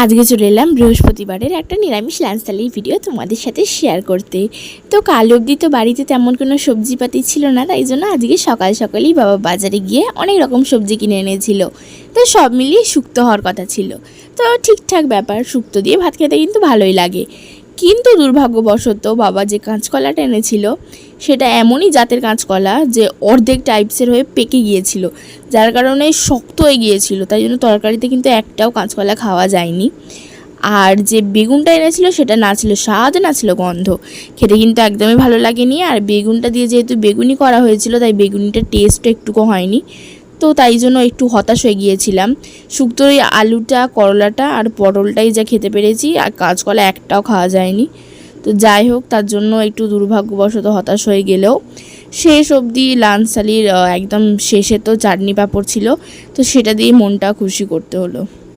আজকে চলে এলাম বৃহস্পতিবারের একটা নিরামিষ লাঞ্চ থালির ভিডিও তোমাদের সাথে শেয়ার করতে। তো কাল অবধি তো বাড়িতে তেমন কোনো সবজিপাতি ছিল না, তাই জন্য আজকে সকাল সকালই বাবা বাজারে গিয়ে অনেক রকম সবজি কিনে এনেছিল। তো সব মিলিয়ে শুক্তো হওয়ার কথা ছিল। তো ঠিকঠাক ব্যাপার, শুক্তো দিয়ে ভাত খেতে কিন্তু ভালোই লাগে। কিন্তু দুর্ভাগ্যবশত বাবা যে কাঁচকলাটা এনেছিল সেটা এমনই জাতের কাঁচকলা যে অর্ধেক টাইপসের হয়ে পেকে গিয়েছিল, যার কারণে শক্ত হয়ে গিয়েছিল, তাই জন্য তরকারিতে কিন্তু একটাও কাঁচকলা খাওয়া যায়নি। আর যে বেগুনটা এনেছিল সেটা না ছিল স্বাদ, না ছিল গন্ধ, খেতে কিন্তু একদমই ভালো লাগেনি। আর বেগুনটা দিয়ে যেহেতু বেগুনি করা হয়েছিল তাই বেগুনিটার টেস্টও একটুকু হয়নি, তো তাই জন্য একটু হতাশ হয়ে গিয়েছিলাম। শুক্তোর ওই আলুটা, করলাটা আর পটলটাই যা খেতে পেরেছি, আর কাঁচকলা একটাও খাওয়া যায়নি। তো যাই হোক, তার জন্য একটু দুর্ভাগ্যবশত হতাশ হয়ে গেলেও শেষ অবধি লাঞ্চ থালির একদম শেষে তো চাটনি পাঁপড় ছিল, তো সেটা দিয়ে মনটা খুশি করতে হলো।